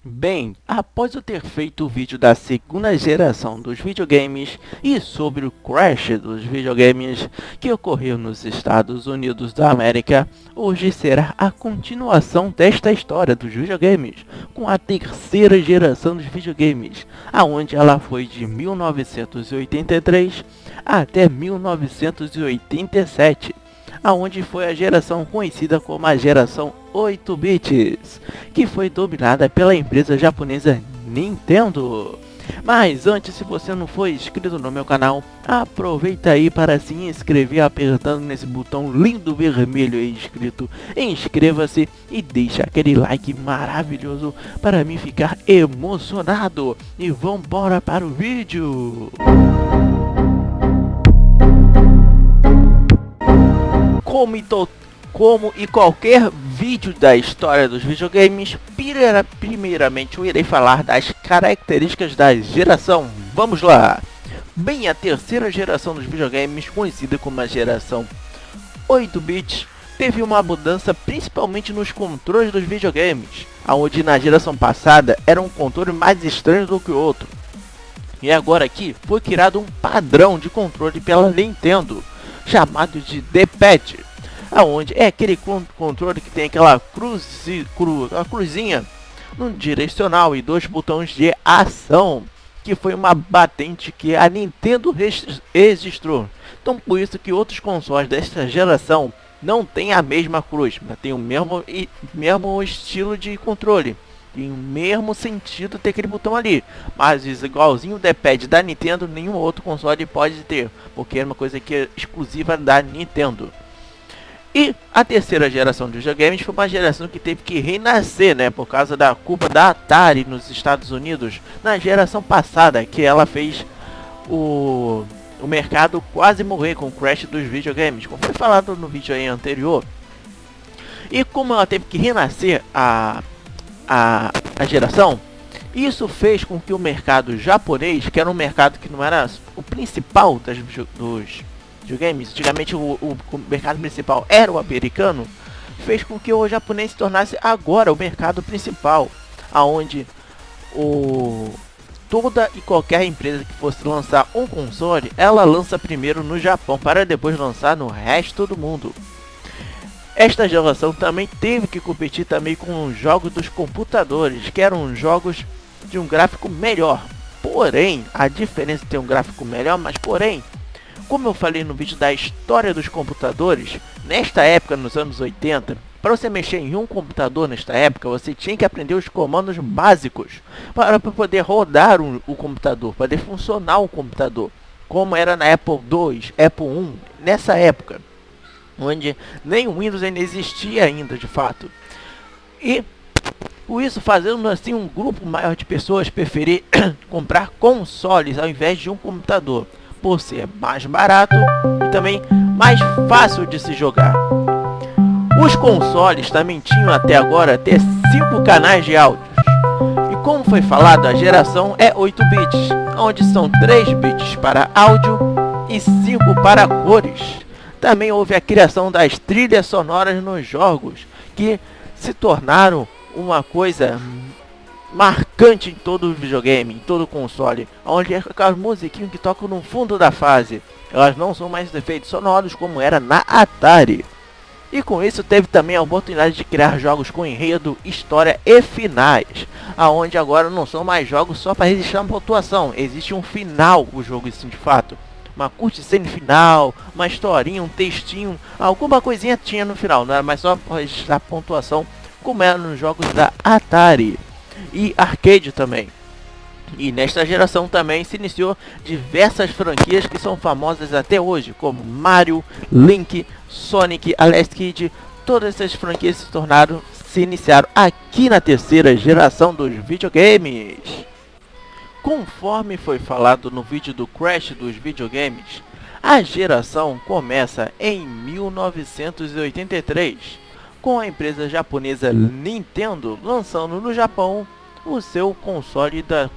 Bem, após eu ter feito o vídeo da segunda geração dos videogames e sobre o crash dos videogames que ocorreu nos Estados Unidos da América, hoje será a continuação desta história dos videogames, com a terceira geração dos videogames, aonde ela foi de 1983 até 1987. Aonde foi a geração conhecida como a geração 8 bits, que foi dominada pela empresa japonesa Nintendo. Mas antes, se você não for inscrito no meu canal, aproveita aí para se inscrever apertando nesse botão lindo vermelho aí escrito inscreva-se e deixa aquele like maravilhoso para mim ficar emocionado. E vambora para o vídeo! Como e qualquer vídeo da história dos videogames, primeiramente eu irei falar das características da geração. Vamos lá! Bem, a terceira geração dos videogames, conhecida como a geração 8 bits, teve uma mudança principalmente nos controles dos videogames, onde na geração passada era um controle mais estranho do que o outro. E agora aqui foi criado um padrão de controle pela Nintendo, chamado de D-Pad, aonde é aquele controle que tem aquela cruzinha no direcional e dois botões de ação, que foi uma patente que a Nintendo registrou. Então por isso que outros consoles desta geração não tem a mesma cruz, mas tem o mesmo estilo de controle. Tem o mesmo sentido ter aquele botão ali, mas igualzinho o D-Pad da Nintendo, nenhum outro console pode ter, porque é uma coisa que é exclusiva da Nintendo. E a terceira geração de videogames foi uma geração que teve que renascer, né, por causa da culpa da Atari nos Estados Unidos, na geração passada, que ela fez o mercado quase morrer com o crash dos videogames, como foi falado no vídeo aí anterior. E como ela teve que renascer a geração, isso fez com que o mercado japonês, que era um mercado que não era o principal dos videogames, antigamente o mercado principal era o americano, fez com que o japonês se tornasse agora o mercado principal, aonde toda e qualquer empresa que fosse lançar um console, ela lança primeiro no Japão, para depois lançar no resto do mundo. Esta geração também teve que competir também com os jogos dos computadores, que eram jogos de um gráfico melhor. Porém, a diferença de ter um gráfico melhor, mas porém, como eu falei no vídeo da história dos computadores, nesta época, nos anos 80, para você mexer em um computador nesta época, você tinha que aprender os comandos básicos para poder rodar o computador, para poder funcionar o computador, como era na Apple II, Apple I, nessa época, onde nem o Windows ainda existia ainda de fato. E com isso, fazendo assim um grupo maior de pessoas preferir comprar consoles ao invés de um computador, por ser mais barato e também mais fácil de se jogar. Os consoles também tinham até agora até 5 canais de áudios. E como foi falado, a geração é 8 bits, onde são 3 bits para áudio e 5 para cores. Também houve a criação das trilhas sonoras nos jogos, que se tornaram uma coisa marcante em todo o videogame, em todo o console, onde aquelas musiquinhas que tocam no fundo da fase, elas não são mais efeitos sonoros como era na Atari. E com isso teve também a oportunidade de criar jogos com enredo, história e finais, aonde agora não são mais jogos só para registrar uma pontuação, existe um final o jogo assim de fato. Uma cutscene final, uma historinha, um textinho, alguma coisinha tinha no final, não era mais só para registrar pontuação como era nos jogos da Atari e arcade também. E nesta geração também se iniciou diversas franquias que são famosas até hoje, como Mario, Link, Sonic, Alex Kidd. Todas essas franquias se iniciaram aqui na terceira geração dos videogames. Conforme foi falado no vídeo do crash dos videogames, a geração começa em 1983, com a empresa japonesa Nintendo lançando no Japão o seu console da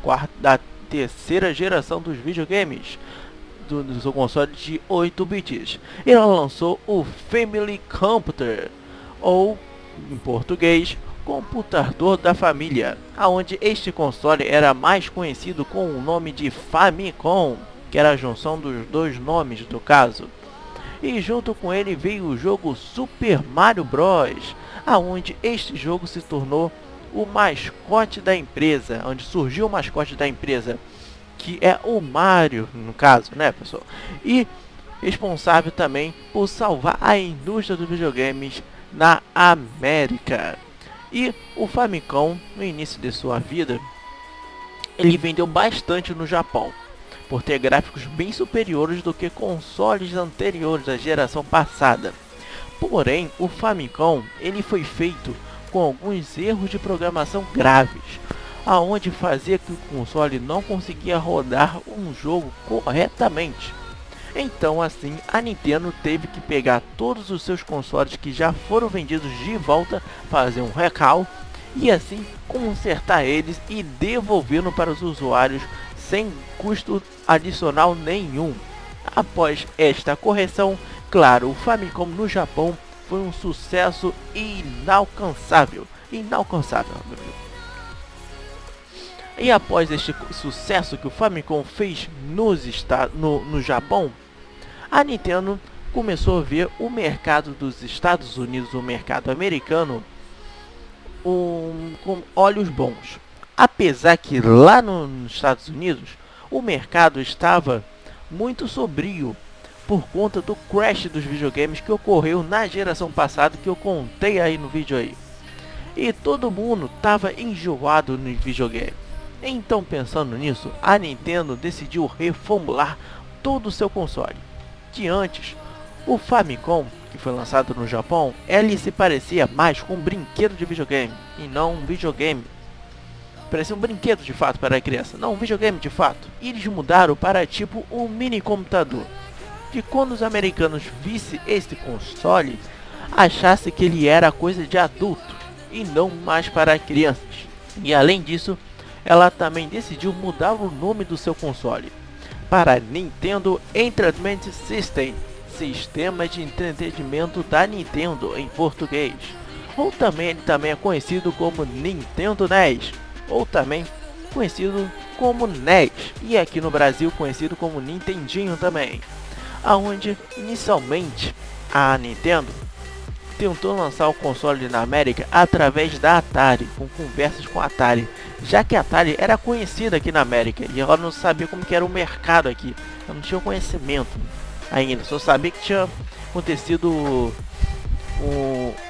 terceira geração dos videogames, do seu console de 8 bits. Ela lançou o Family Computer, ou em português, computador da família, aonde este console era mais conhecido com o nome de Famicom, que era a junção dos dois nomes do caso. E junto com ele veio o jogo Super Mario Bros, aonde este jogo se tornou o mascote da empresa, onde surgiu o mascote da empresa, que é o Mario, no caso, né, pessoal? E responsável também por salvar a indústria dos videogames na América. E o Famicom, no início de sua vida, ele vendeu bastante no Japão, por ter gráficos bem superiores do que consoles anteriores da geração passada. Porém, o Famicom ele foi feito com alguns erros de programação graves, aonde fazia que o console não conseguia rodar um jogo corretamente. Então assim, a Nintendo teve que pegar todos os seus consoles que já foram vendidos de volta, fazer um recall e assim consertar eles e devolvendo para os usuários sem custo adicional nenhum. Após esta correção, claro, o Famicom no Japão foi um sucesso inalcançável, meu amigo. E após este sucesso que o Famicom fez no Japão, a Nintendo começou a ver o mercado dos Estados Unidos, o mercado americano, com olhos bons. Apesar que lá nos Estados Unidos o mercado estava muito sombrio por conta do crash dos videogames que ocorreu na geração passada, que eu contei aí no vídeo aí. E todo mundo estava enjoado no videogame. Então, pensando nisso, a Nintendo decidiu reformular todo o seu console. De antes, o Famicom, que foi lançado no Japão, ele se parecia mais com um brinquedo de videogame e não um videogame. Parecia um brinquedo de fato para a criança, não um videogame de fato. E eles mudaram para tipo um mini computador, que quando os americanos vissem este console, achassem que ele era coisa de adulto e não mais para crianças. E além disso, ela também decidiu mudar o nome do seu console para Nintendo Entertainment System, Sistema de Entretenimento da Nintendo em português, ou também ele também é conhecido como Nintendo NES, ou também conhecido como NES, e aqui no Brasil conhecido como Nintendinho também, aonde inicialmente a Nintendo tentou lançar o console na América através da Atari, com conversas com a Atari, já que a Atari era conhecida aqui na América e ela não sabia como que era o mercado aqui, ela não tinha conhecimento ainda, só sabia que tinha acontecido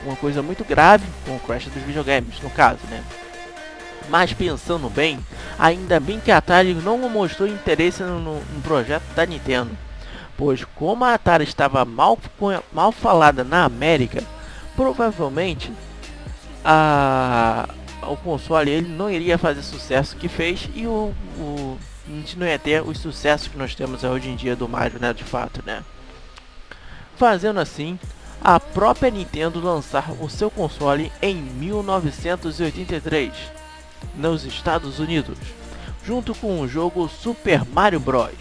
uma coisa muito grave com o crash dos videogames, no caso, né? Mas pensando bem, ainda bem que a Atari não mostrou interesse no projeto da Nintendo, pois como a Atari estava mal falada na América, provavelmente o console ele não iria fazer sucesso que fez e a gente não ia ter os sucessos que nós temos hoje em dia do Mario, né, de fato, né? Fazendo assim, a própria Nintendo lançar o seu console em 1983 nos Estados Unidos, junto com o jogo Super Mario Bros.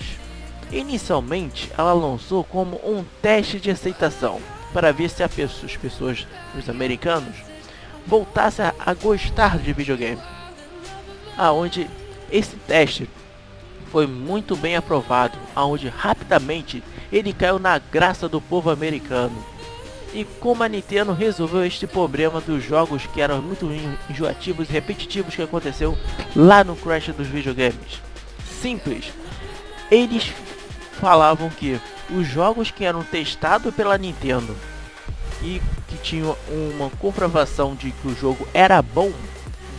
Inicialmente, ela lançou como um teste de aceitação para ver se as pessoas, os americanos, voltassem a gostar de videogame. Aonde esse teste foi muito bem aprovado, aonde rapidamente ele caiu na graça do povo americano. E como a Nintendo resolveu este problema dos jogos que eram muito enjoativos e repetitivos que aconteceu lá no crash dos videogames? Simples. Eles falavam que os jogos que eram testados pela Nintendo e que tinham uma comprovação de que o jogo era bom,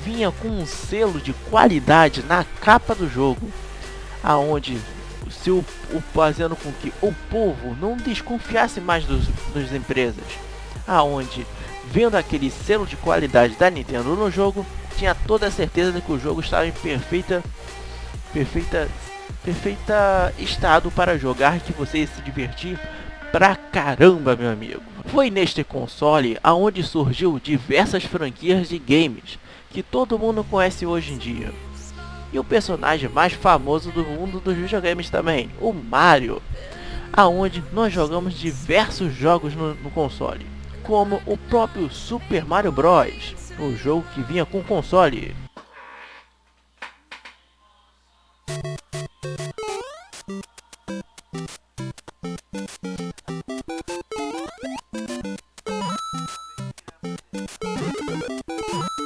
vinha com um selo de qualidade na capa do jogo, aonde fazendo com que o povo não desconfiasse mais das empresas, aonde vendo aquele selo de qualidade da Nintendo no jogo, tinha toda a certeza de que o jogo estava em perfeita estado para jogar, que você ia se divertir pra caramba, meu amigo. Foi neste console aonde surgiu diversas franquias de games que todo mundo conhece hoje em dia. E o personagem mais famoso do mundo dos videogames também, o Mario, aonde nós jogamos diversos jogos no console, como o próprio Super Mario Bros, o jogo que vinha com o console.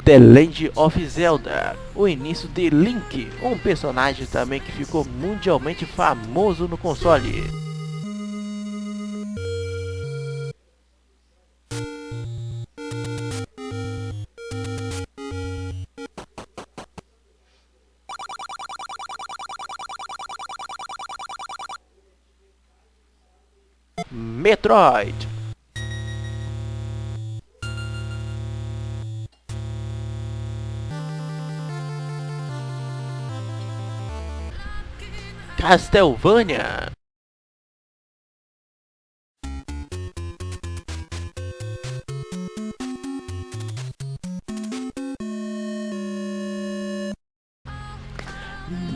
The Legend of Zelda, o início de Link, um personagem também que ficou mundialmente famoso no console. Metroid. Castlevania.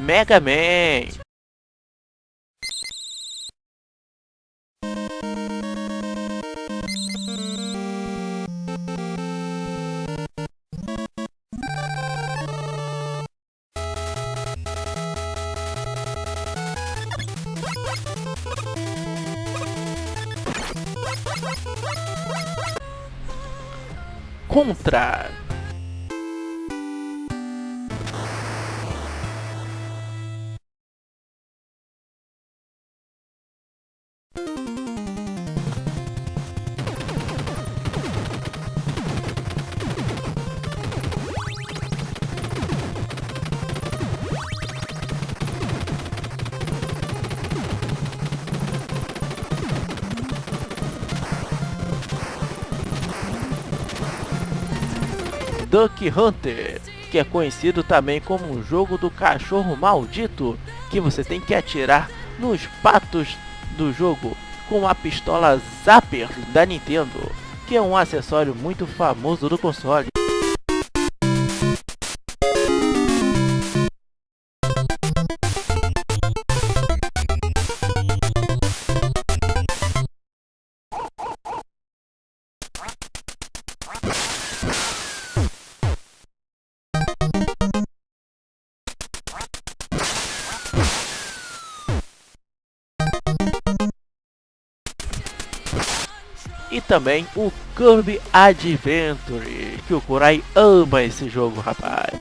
Mega Man. Contra. Duck Hunter, que é conhecido também como o jogo do cachorro maldito, que você tem que atirar nos patos do jogo com a pistola Zapper da Nintendo, que é um acessório muito famoso do console. E também o Kirby Adventure, que o Kurai ama esse jogo, rapaz.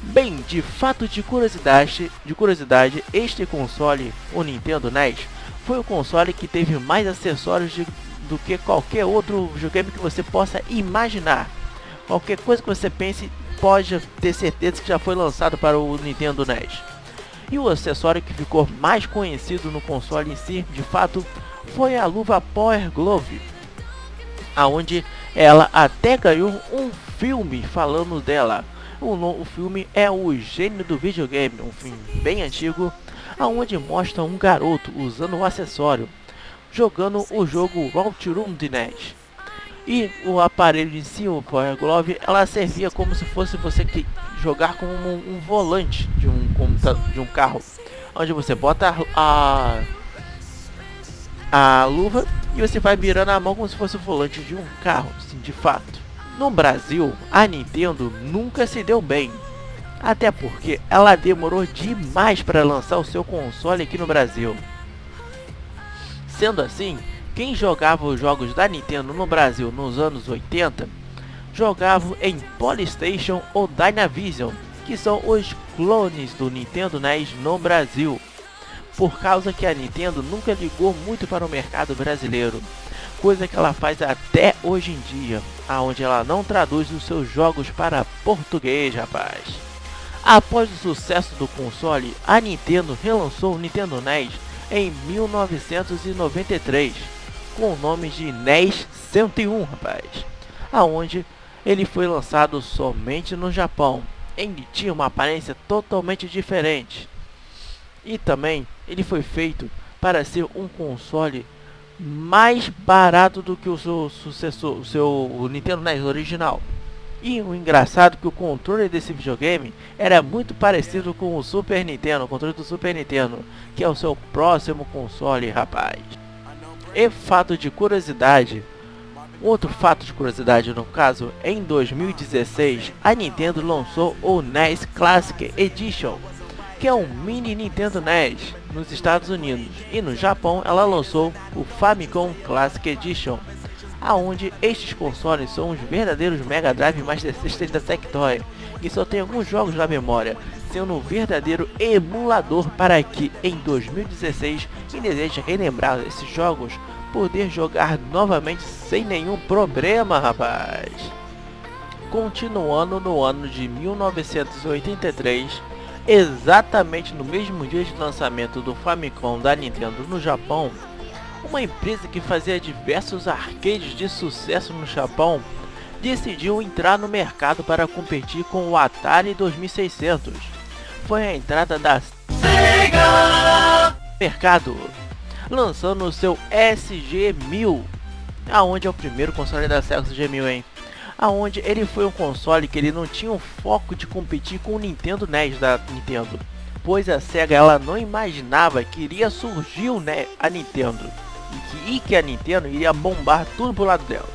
Bem, de fato de curiosidade, este console, o Nintendo NES, foi o console que teve mais acessórios do que qualquer outro videogame que você possa imaginar. Qualquer coisa que você pense, pode ter certeza que já foi lançado para o Nintendo NES. E o acessório que ficou mais conhecido no console em si, de fato, foi a luva Power Glove, aonde ela até ganhou um filme falando dela. O filme é O Gênio do Videogame, um filme bem antigo, onde mostra um garoto usando o acessório, jogando o jogo Outrun de NES. E o aparelho em si, o Power Glove, ela servia como se fosse você que jogar como um volante de um carro, onde você bota a luva e você vai virando a mão como se fosse o volante de um carro, assim, de fato. No Brasil, a Nintendo nunca se deu bem, até porque ela demorou demais para lançar o seu console aqui no Brasil. Sendo assim, quem jogava os jogos da Nintendo no Brasil nos anos 80, jogava em Polystation ou Dynavision, que são os clones do Nintendo NES no Brasil, por causa que a Nintendo nunca ligou muito para o mercado brasileiro, coisa que ela faz até hoje em dia, onde ela não traduz os seus jogos para português, rapaz. Após o sucesso do console, a Nintendo relançou o Nintendo NES em 1993, com o nome de NES 101, rapaz, aonde ele foi lançado somente no Japão. Ele tinha uma aparência totalmente diferente. E também ele foi feito para ser um console mais barato do que o seu sucessor, o Nintendo NES original. E o engraçado é que o controle desse videogame era muito parecido com o Super Nintendo, o controle do Super Nintendo, que é o seu próximo console, rapaz. E fato de curiosidade, outro fato de curiosidade no caso, em 2016 a Nintendo lançou o NES Classic Edition, que é um mini Nintendo NES nos Estados Unidos, e no Japão ela lançou o Famicom Classic Edition, aonde estes consoles são os verdadeiros Mega Drive e Master System da Tectoy, e só tem alguns jogos na memória, sendo um verdadeiro emulador para que em 2016 quem deseja relembrar esses jogos poder jogar novamente sem nenhum problema, rapaz. Continuando no ano de 1983, exatamente no mesmo dia de lançamento do Famicom da Nintendo no Japão, uma empresa que fazia diversos arcades de sucesso no Japão decidiu entrar no mercado para competir com o Atari 2600. Foi a entrada da Sega no mercado, lançando o seu SG-1000, aonde é o primeiro console da Sega, SG-1000, hein? Aonde ele foi um console que ele não tinha o foco de competir com o Nintendo NES da Nintendo, pois a Sega ela não imaginava que iria surgir a Nintendo e que a Nintendo iria bombar tudo pro lado dela.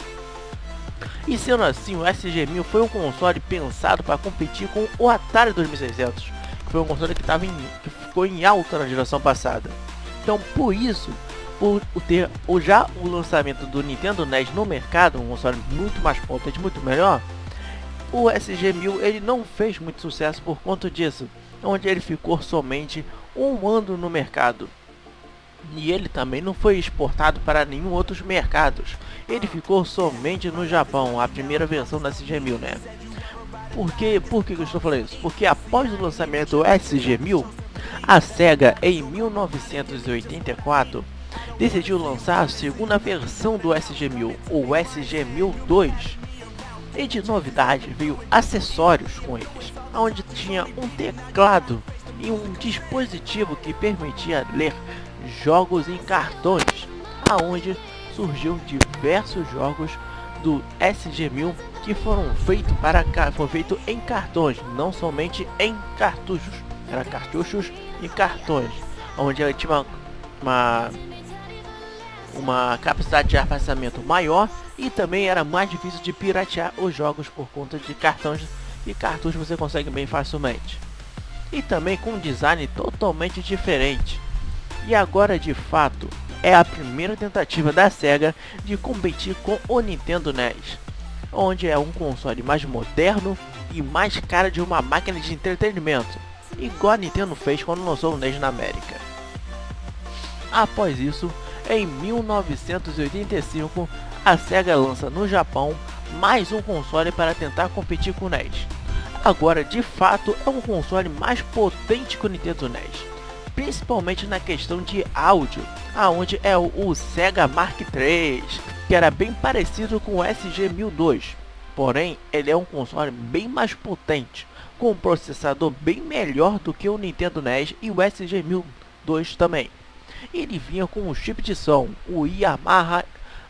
E sendo assim, o SG-1000 foi um console pensado para competir com o Atari 2600, que foi um console que ficou em alta na geração passada. Então, por isso, por ter já o lançamento do Nintendo NES no mercado, um console muito mais potente, muito melhor, o SG-1000 ele não fez muito sucesso por conta disso, onde ele ficou somente um ano no mercado. E ele também não foi exportado para nenhum outros mercados. Ele ficou somente no Japão, a primeira versão da SG-1000, né? Por que eu estou falando isso? Porque após o lançamento do SG-1000, a Sega, em 1984, decidiu lançar a segunda versão do SG-1000, o SG-1002. E de novidade veio acessórios com eles, onde tinha um teclado e um dispositivo que permitia ler jogos em cartões, aonde surgiu diversos jogos do SG-1000 que foram feitos em cartões, não somente em cartuchos. Era cartuchos e cartões, onde ela tinha uma capacidade de armazenamento maior e também era mais difícil de piratear os jogos por conta de cartões e cartuchos você consegue bem facilmente. E também com um design totalmente diferente. E agora de fato é a primeira tentativa da Sega de competir com o Nintendo NES, onde é um console mais moderno e mais cara de uma máquina de entretenimento, igual a Nintendo fez quando lançou o NES na América. Após isso, em 1985, a Sega lança no Japão mais um console para tentar competir com o NES. Agora de fato é um console mais potente que o Nintendo NES, principalmente na questão de áudio, aonde é o Sega Mark III, que era bem parecido com o SG-1002, porém ele é um console bem mais potente, com um processador bem melhor do que o Nintendo NES e o SG-1002 também. Ele vinha com um chip de som, o Yamaha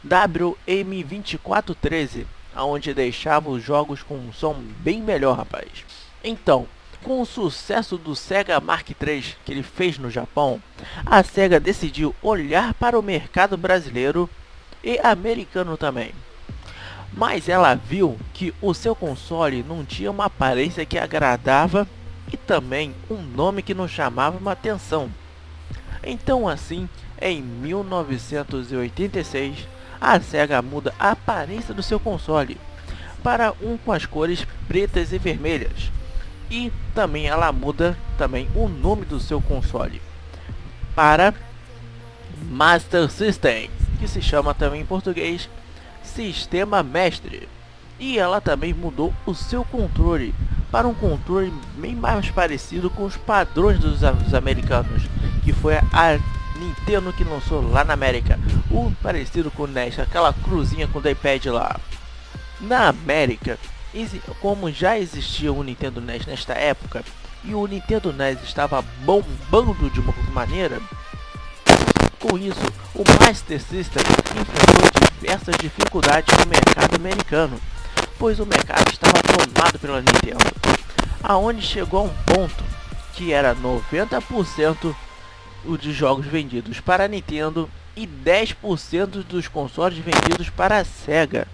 WM2413, aonde deixava os jogos com um som bem melhor, rapaz. Então, com o sucesso do Sega Mark III que ele fez no Japão, a Sega decidiu olhar para o mercado brasileiro e americano também. Mas ela viu que o seu console não tinha uma aparência que agradava e também um nome que não chamava uma atenção. Então assim, em 1986, a Sega muda a aparência do seu console para um com as cores pretas e vermelhas. E também ela muda também o nome do seu console para Master System, que se chama também em português Sistema Mestre. E ela também mudou o seu controle para um controle bem mais parecido com os padrões dos americanos, que foi a Nintendo que lançou lá na América, o parecido com o NES, aquela cruzinha com o D-pad lá. Na América, como já existia o Nintendo NES nesta época, e o Nintendo NES estava bombando de uma maneira, com isso, o Master System enfrentou diversas dificuldades no mercado americano, pois o mercado estava tomado pela Nintendo, aonde chegou a um ponto que era 90% de jogos vendidos para a Nintendo e 10% dos consoles vendidos para a Sega.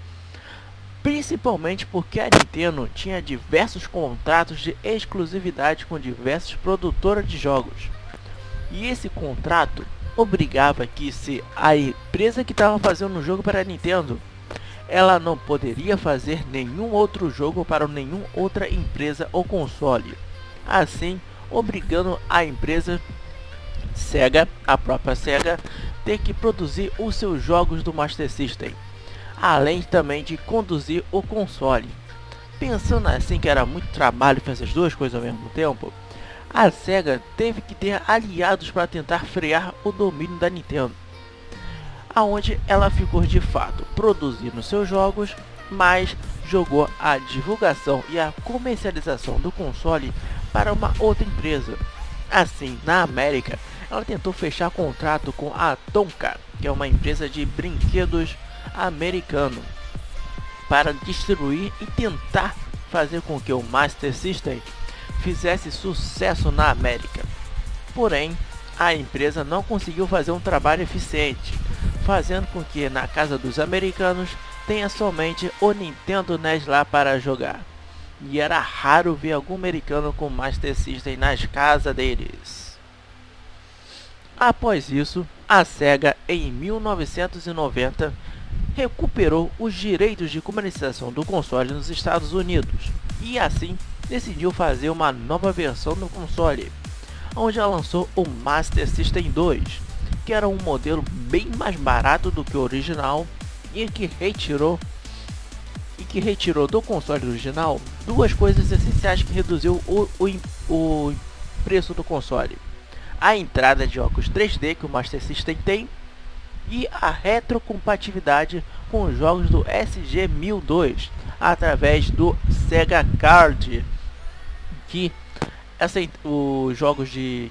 Principalmente porque a Nintendo tinha diversos contratos de exclusividade com diversas produtoras de jogos. E esse contrato obrigava que se a empresa que estava fazendo um jogo para a Nintendo, ela não poderia fazer nenhum outro jogo para nenhuma outra empresa ou console. Assim, obrigando a empresa Sega, a própria Sega, ter que produzir os seus jogos do Master System, além também de conduzir o console. Pensando assim que era muito trabalho fazer as duas coisas ao mesmo tempo, a Sega teve que ter aliados para tentar frear o domínio da Nintendo, aonde ela ficou de fato produzindo seus jogos, mas jogou a divulgação e a comercialização do console para uma outra empresa. Assim, na América, ela tentou fechar contrato com a Tonka, que é uma empresa de brinquedos americano, para distribuir e tentar fazer com que o Master System fizesse sucesso na América. Porém, a empresa não conseguiu fazer um trabalho eficiente, fazendo com que na casa dos americanos tenha somente o Nintendo NES lá para jogar. E era raro ver algum americano com Master System nas casas deles. Após isso, a Sega em 1990 recuperou os direitos de comercialização do console nos Estados Unidos e assim decidiu fazer uma nova versão do console, onde ela lançou o Master System 2, que era um modelo bem mais barato do que o original e que retirou do console original duas coisas essenciais que reduziu o preço do console: a entrada de óculos 3D que o Master System tem e a retrocompatibilidade com os jogos do SG-1002 através do Sega Card, que os jogos que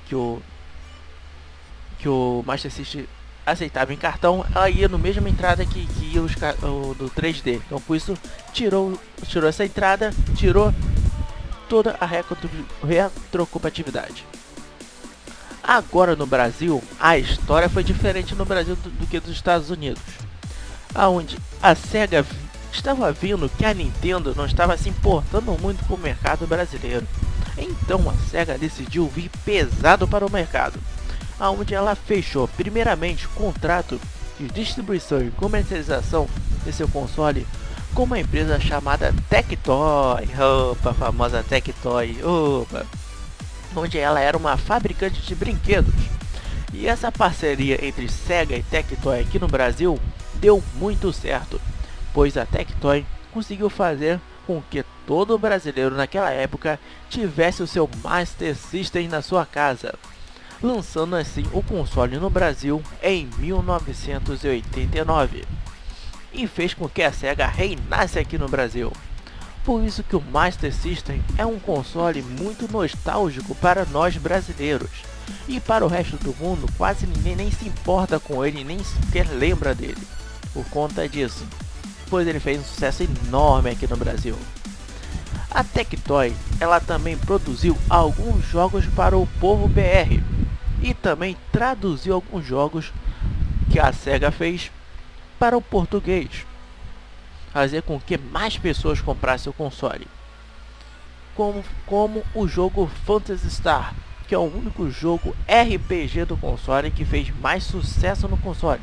o Master System aceitava em cartão, ela ia no mesma entrada que ia o do 3D. Então por isso tirou essa entrada, tirou toda a retrocompatibilidade. Agora no Brasil, a história foi diferente no Brasil do que dos Estados Unidos, aonde a Sega estava vendo que a Nintendo não estava se importando muito com o mercado brasileiro. Então a Sega decidiu vir pesado para o mercado, aonde ela fechou primeiramente contrato de distribuição e comercialização de seu console com uma empresa chamada Tectoy, a famosa Tectoy, onde ela era uma fabricante de brinquedos. E essa parceria entre Sega e Tectoy aqui no Brasil deu muito certo, pois a Tectoy conseguiu fazer com que todo brasileiro naquela época tivesse o seu Master System na sua casa, lançando assim o console no Brasil em 1989, e fez com que a Sega reinasse aqui no Brasil. Por isso que o Master System é um console muito nostálgico para nós brasileiros, e para o resto do mundo quase ninguém nem se importa com ele, nem sequer lembra dele, por conta disso, pois ele fez um sucesso enorme aqui no Brasil. A Tectoy, ela também produziu alguns jogos para o povo BR, e também traduziu alguns jogos que a Sega fez para o português, fazer com que mais pessoas comprassem o console, como o jogo Phantasy Star, que é o único jogo RPG do console que fez mais sucesso no console,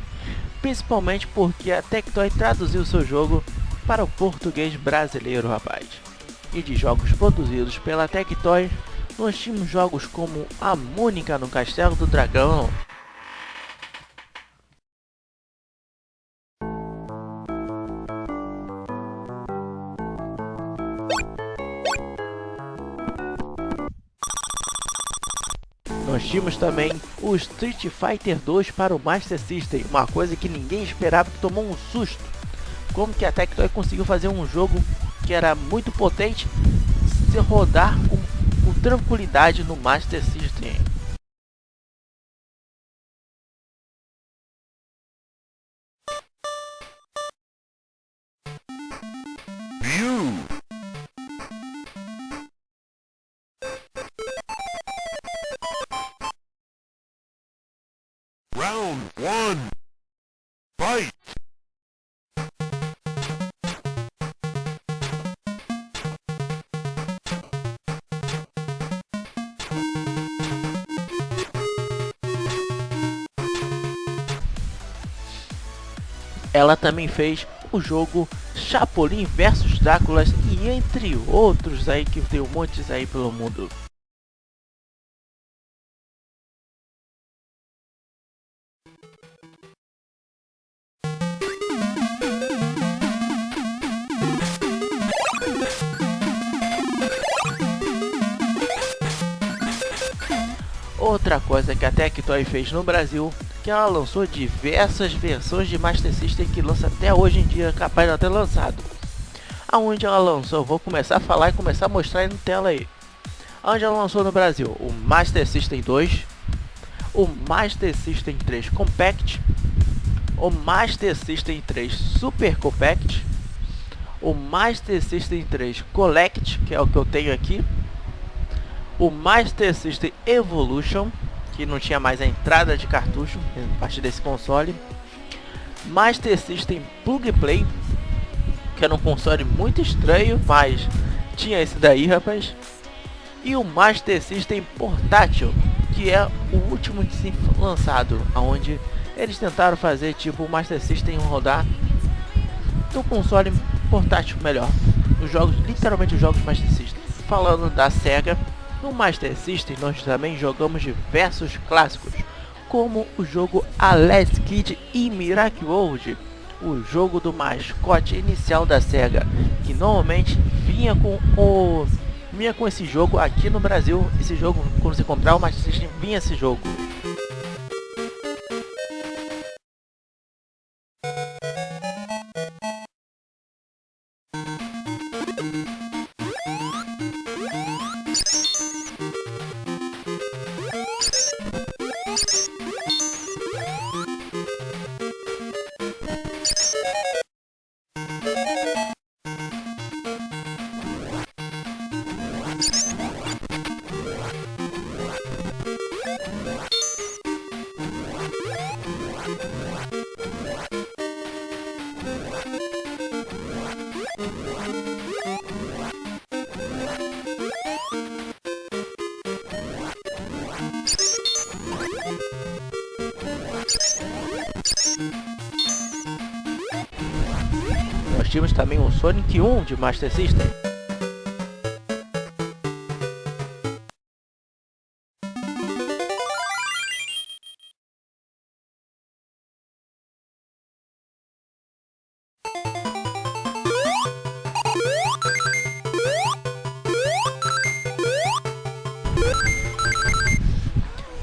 principalmente porque a Tectoy traduziu seu jogo para o português brasileiro, rapaz. E de jogos produzidos pela Tectoy, nós tínhamos jogos como a Mônica no Castelo do Dragão, Nós tínhamos também o Street Fighter 2 para o Master System, uma coisa que ninguém esperava, que tomou um susto. Como que a Tectoy conseguiu fazer um jogo que era muito potente se rodar com tranquilidade no Master System? Round 1. Fight! Ela também fez o jogo Chapolin vs Drácula e entre outros aí que tem um monte aí pelo mundo. Outra coisa que a Tectoy fez no Brasil, que ela lançou diversas versões de Master System que lança até hoje em dia, capaz de não ter lançado. Aonde ela lançou, vou começar a falar e começar a mostrar aí na tela aí. Onde ela lançou no Brasil, o Master System 2, o Master System 3 Compact, o Master System 3 Super Compact, o Master System 3 Collect, que é o que eu tenho aqui, o Master System Evolution, que não tinha mais a entrada de cartucho a partir desse console, Master System Plug Play, que era um console muito estranho, mas tinha esse daí, rapaz, e o Master System Portátil, que é o último de ser lançado, onde eles tentaram fazer tipo o Master System rodar do console portátil melhor, os jogos, literalmente os jogos Master System. Falando da Sega, no Master System nós também jogamos diversos clássicos, como o jogo Alex Kidd e Miracle World, o jogo do mascote inicial da Sega, que normalmente vinha com esse jogo aqui no Brasil. Esse jogo, quando você comprar o Master System, vinha esse jogo. Nós tínhamos também o Sonic 1 de Master System.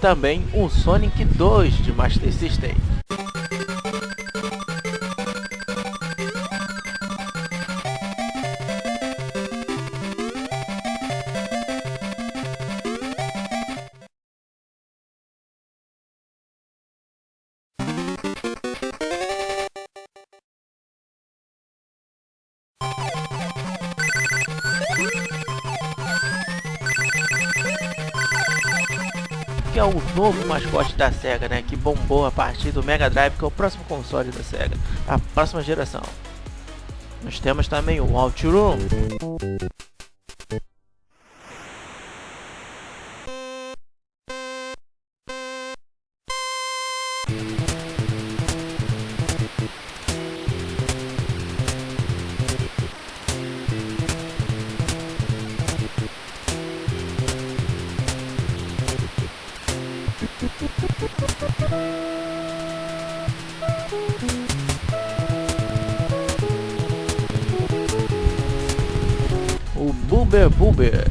Também o Sonic 2 de Master System. Que é o novo mascote da Sega, né, que bombou a partir do Mega Drive, que é o próximo console da Sega, a próxima geração. Nós temos também o OutRun. O Boober Boober.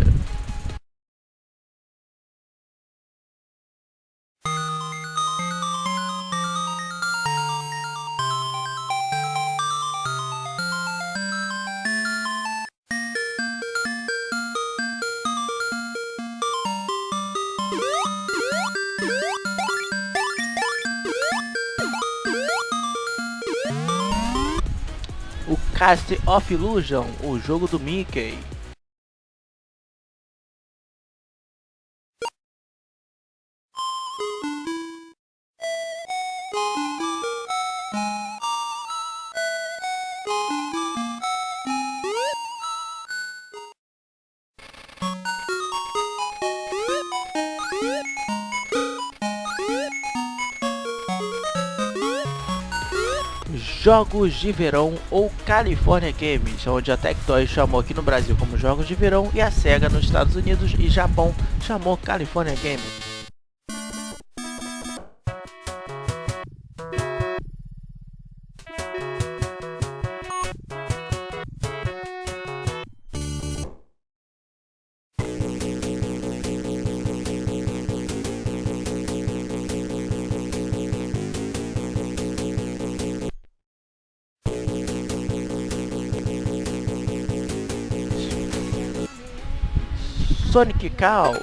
Cast of Illusion, o jogo do Mickey. Jogos de verão ou California Games, onde a Tectoy chamou aqui no Brasil como Jogos de Verão e a SEGA nos Estados Unidos e Japão chamou California Games. Sonic Chaos,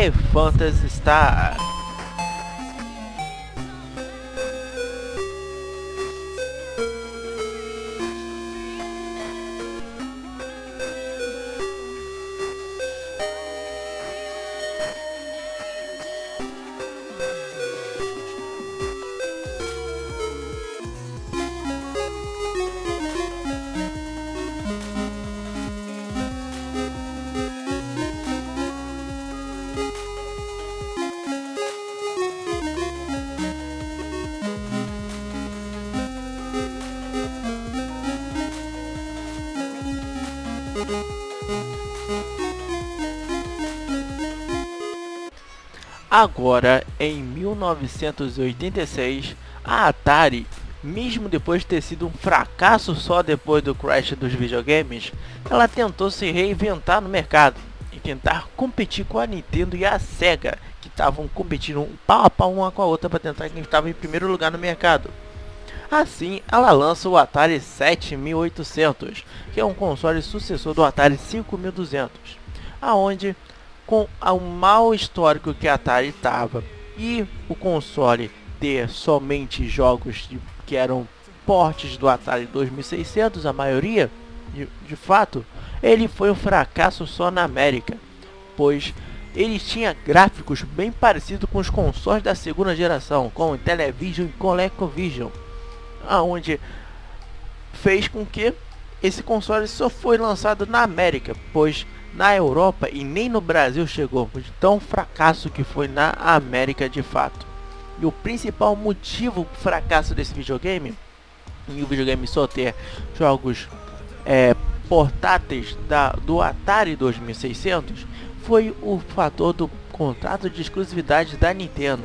e Phantasy Star. Agora, em 1986, a Atari, mesmo depois de ter sido um fracasso só depois do crash dos videogames, ela tentou se reinventar no mercado e tentar competir com a Nintendo e a SEGA, que estavam competindo um pau a pau uma com a outra para tentar quem estava em primeiro lugar no mercado. Assim, ela lança o Atari 7800, que é um console sucessor do Atari 5200, aonde com o mau histórico que a Atari estava e o console ter somente jogos que eram portes do Atari 2600, a maioria, de fato, ele foi um fracasso só na América, pois ele tinha gráficos bem parecidos com os consoles da segunda geração, com o Television e ColecoVision, aonde fez com que esse console só foi lançado na América, pois na Europa e nem no Brasil chegou, de tão fracasso que foi na América de fato. E o principal motivo do fracasso desse videogame, e o videogame só ter jogos portáteis do Atari 2600, foi o fator do contrato de exclusividade da Nintendo,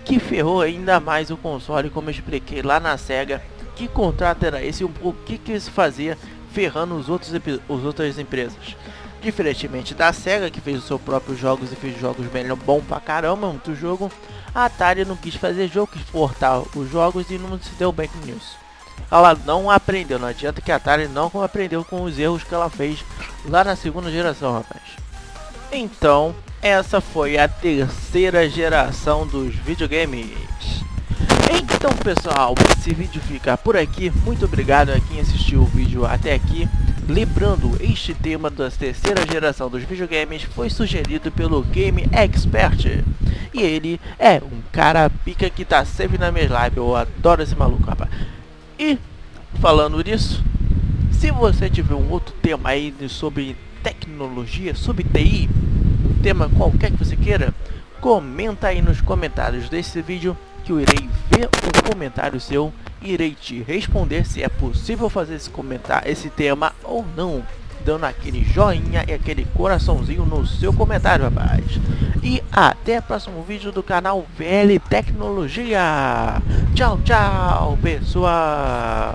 que ferrou ainda mais o console, como eu expliquei lá na SEGA. Que contrato era esse? O que se fazia ferrando as outras empresas? Diferentemente da SEGA, que fez os seus próprios jogos e fez jogos melhor, bom pra caramba, muito jogo, a Atari não quis fazer jogo, quis portar os jogos e não se deu bem com isso. Ela não aprendeu, não adianta que a Atari não aprendeu com os erros que ela fez lá na segunda geração, rapaz. Então, essa foi a terceira geração dos videogames. Então pessoal, esse vídeo fica por aqui. Muito obrigado a quem assistiu o vídeo até aqui. Lembrando, este tema da terceira geração dos videogames foi sugerido pelo Game Expert. E ele é um cara pica que tá sempre na minha live. Eu adoro esse maluco, rapaz. E falando nisso, se você tiver um outro tema aí sobre tecnologia, sobre TI, um tema qualquer que você queira, comenta aí nos comentários desse vídeo, que eu irei ver o comentário seu e irei te responder se é possível fazer esse tema ou não. dando aquele joinha e aquele coraçãozinho no seu comentário, rapaz. E até o próximo vídeo do canal VL Tecnologia. Tchau, tchau, pessoal.